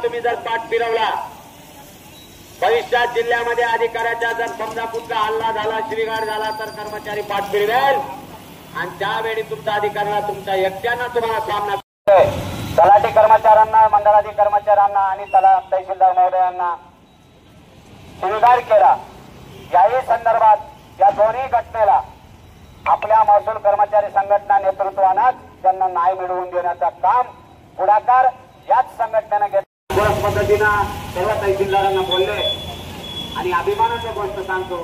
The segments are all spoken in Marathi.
तुम्ही जर पाठ फिरवला, भविष्यात जिल्ह्यामध्ये अधिकाऱ्याचा जर समजा कुठला हल्ला झाला, शिवीगाळ झाला तर कर्मचारी पाठ फिरवेल आणि त्यावेळी तुमच्या अधिकाऱ्याला तुमच्या एकट्यानं तुम्हाला सामना तलाठी कर्मचाऱ्यांना, मंडळाधिकारी कर्मचाऱ्यांना आणि तहसीलदार महोदयांना शिवीगाळ केला। याही संदर्भात या दोन्ही घटनेला आपल्या महसूल कर्मचारी संघटना नेतृत्वानं त्यांना न्याय मिळवून देण्याचा काम पुढाकार याच संघटनेने घेतला। गोष्ट पद्धतीनं सर्व तहसीलदारांना बोलले आणि अभिमानाची गोष्ट सांगतो,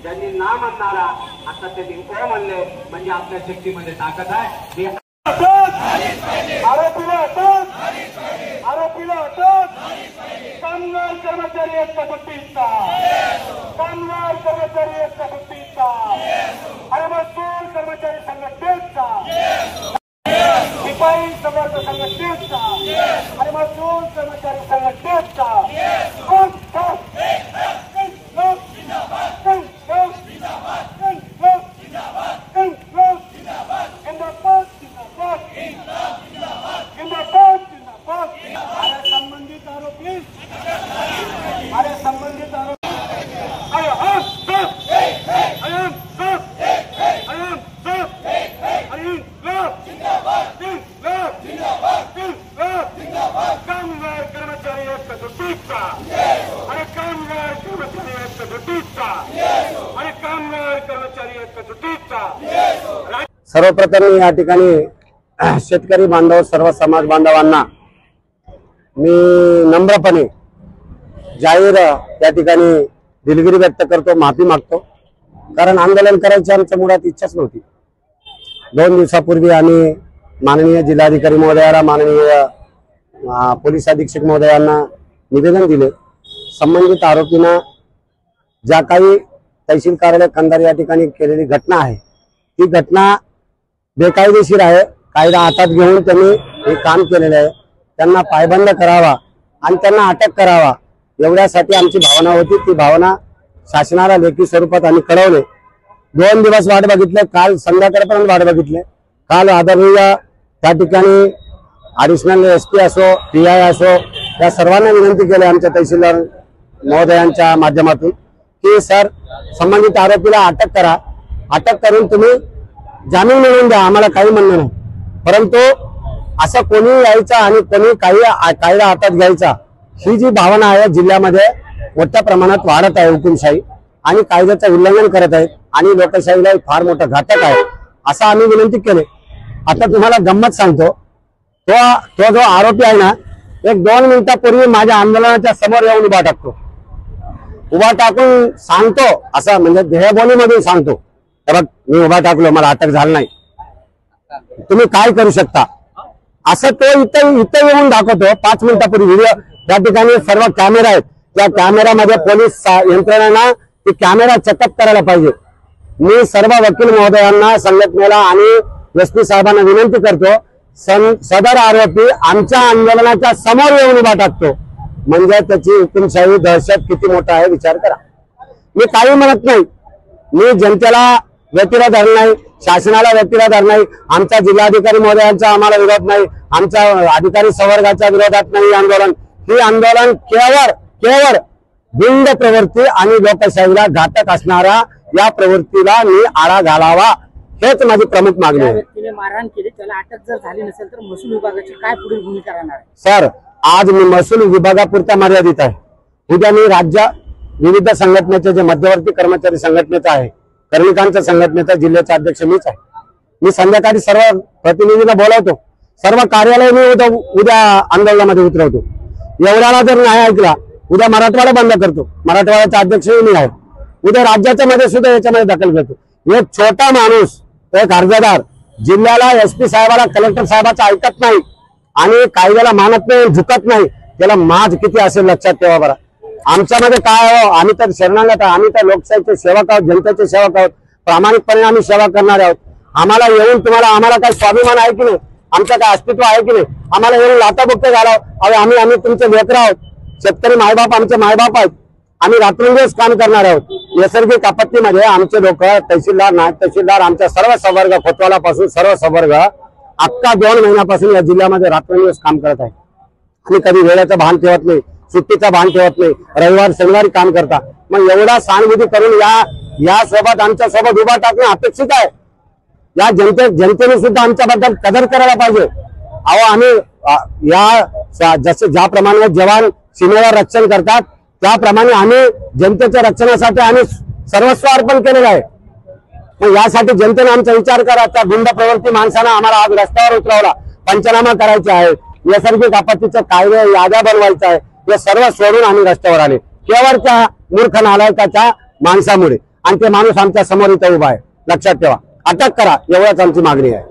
ज्यांनी ना म्हणणारा आता त्यांनी ओ म्हणले म्हणजे आपल्या शक्तीमध्ये ताकद आहे। आरोपीला अटक, आरोपीला अटक, कामगार कर्मचारी एकता सुट्टीचा, कामगार कर्मचारी एकता सुट्टीचा आणि महसूल कर्मचारी संघटनेचा, शिपाई समर्थ संघटनेचा आणि महसूल कर्मचारी संघटनेचा संबंधित आरोपी कामगार कर्मचारी एकता सुट्टीचा आणि कामगार कर्मचारी एकता सुट्टीचा आणि कामगार कर्मचारी एकता सुट्टीचा। सर्वप्रथम या ठिकाणी शेतकरी बांधव, सर्व समाज बांधवांना मी नम्रपणे जाहीर या ठिकाणी दिलगिरी व्यक्त करतो, माफी मागतो। कारण आंदोलन करायची आमच्या मुळात इच्छाच नव्हती। 2 दिवसापूर्वी आम्ही माननीय जिल्हाधिकारी महोदयाला, माननीय पोलीस अधीक्षक महोदयांना निवेदन दिले। संबंधित आरोपींना ज्या काही तहसील कार्यालय कंधार या ठिकाणी केलेली घटना आहे, ती घटना बेकायदेशीर आहे। कायदा हातात घेऊन त्यांनी हे काम केलेले आहे। त्यांना पायबंद करावा आणि त्यांना अटक करावा एवढ्यासाठी आमची भावना होती। ती भावना शासनाला लेखी स्वरूपात आम्ही कळवले। 2 दिवस वाट बघितले, काल संध्याकाळपर्यंत वाट बघितले। काल आदरणीय त्या ठिकाणी ॲडिशनल SP असो, PI असो, या सर्वांना विनंती केली आमच्या तहसीलदार महोदयांच्या माध्यमातून की सर, संबंधित आरोपीला अटक करा, अटक करून तुम्ही जामीन मिळवून द्या, आम्हाला काही म्हणणं नाही। परंतु असं कोणी यायचं आणि कोणी काही कायदा हातात घ्यायचा, ही जी भावना आहे जिल्ह्यामध्ये मोठ्या प्रमाणात वाढत आहे। हुकुमशाही आणि कायद्याचं उल्लंघन करत आहेत आणि लोकशाहीला फार मोठा घातक आहे, असं आम्ही विनंती केले। आता तुम्हाला गंमत सांगतो, तो जो आरोपी आहे ना, 1-2 मिनिटापूर्वी माझ्या आंदोलनाच्या समोर येऊन उभा टाकतो, उभा टाकून सांगतो असं, म्हणजे देहबोलीमधून सांगतो, बघ मी उभा टाकलो, मला अटक झाली नाही, तुम्ही काय करू शकता, असं तो इथं येऊन दाखवतो। 5 मिनिटापूर्वी व्हिडिओ त्या ठिकाणी सर्व कॅमेरा आहेत, त्या कॅमेऱ्यामध्ये पोलीस यंत्रणेला ते कॅमेरा चेकअप करायला पाहिजे। मी सर्व वकील महोदयांना, संघटनेला आणि SP साहेबांना विनंती करतो, सदर आरोपी आमच्या आंदोलनाच्या समोर येऊन उभा टाकतो, म्हणजे त्याची हुकुमशाही दहशत किती मोठा आहे विचार करा। मी काही म्हणत नाही, मी जनतेला व्यतिरेक धरणार नाही, शासनाला व्यतिरेक धरणार नाही, आमच्या जिल्हाधिकारी महोदयांचा आम्हाला विरोध नाही, आमच्या अधिकारी संवर्गाच्या विरोधात नाही। ही आंदोलन केवळ भिंड प्रवृत्ती आणि लोकशाहीला घातक असणारा या प्रवृत्तीला मी आळा घालावा, हेच माझी प्रमुख मागणी आहे। व्यक्तीने मारहाण केली, त्याला अटक जर झाली नसेल तर महसूल विभागाची काय पुढील भूमिका राहणार आहे? सर, आज मी महसूल विभागापुरता मर्यादित आहे। उद्या मी राज्य विविध संघटनेचे, जे मध्यवर्ती कर्मचारी संघटनेचा आहे, कर्मिकांच्या संघटनेचा जिल्ह्याचा अध्यक्ष मीच आहे। मी संध्याकाळी सर्व प्रतिनिधींना बोलावतो, सर्व कार्यालय मी उद्या आंदोलनामध्ये उतरवतो। एवढ्याला जर नाही ऐकला, उद्या मराठवाडा बंद करतो, मराठवाड्याचा अध्यक्षही मी आहे। उद्या राज्याच्या मध्ये सुद्धा याच्यामध्ये दखल घेतो। एक छोटा माणूस, एक अर्जदार जिल्ह्याला SP साहेबाला, कलेक्टर साहेबाचं ऐकत नाही आणि कायद्याला मानत नाही, झुकत नाही, त्याला माज किती असेल लक्षात ठेवा बरं। आमच्यामध्ये काय हो, आम्ही तर शरणागत आहोत, आम्ही तर लोकशाहीचे सेवक आहोत, जनतेचे सेवक आहोत, प्रामाणिकपणे आम्ही सेवा करणार आहोत। आम्हाला येऊन आम्हाला काय स्वाभिमान आहे की नाही, आमचं काय अस्तित्व आहे की नाही, आम्हाला येऊन लाताबुक्के घालावं, आम्ही तुमचे लेकर आहोत, शेतकरी मायबाप आमचे मायबाप आहेत, आम्ही रात्रंदिवस काम करणार आहोत। नैसर्गिक आपत्तीमध्ये आमचे लोक, तहसीलदार, नायब तहसीलदार, आमच्या सर्व संवर्ग, कोतवालापासून सर्व संवर्ग अख्खा 2 महिन्यापासून या जिल्ह्यामध्ये रात्रंदिवस काम करत आहे। आणि कधी वेळेचं भान ठेवत नाही, सुट्टीचं भान ठेवत नाही, रविवार शनिवारी काम करता. मग एवढा सहानुभूती करून या सोबत आमच्या सोबत उभा टाकणं अपेक्षित आहे. या जनतेने सुद्धा आमच्याबद्दल कदर करायला पाहिजे. अहो आम्ही जसे ज्याप्रमाणे जवान सीमेवर रक्षण करतात त्याप्रमाणे आम्ही जनतेच्या रक्षणासाठी आम्ही सर्वस्व अर्पण केलेलं आहे. मग यासाठी जनतेने आमचा विचार करायचा. गुंड प्रवृत्ती माणसानं आम्हाला आज रस्त्यावर उतरवला, पंचनामा करायचे आहे, नैसर्गिक आपत्तीचं कायदे याद्या बनवायचं आहे, हे सर्व सोडून आम्ही रस्त्यावर आले केवळ त्या मूर्ख नालायकाच्या माणसामुळे. आणि ते माणूस आमच्या समोर इथं उभा आहे. लक्षात ठेवा, अटक करा, एवढंच आमची मागणी आहे.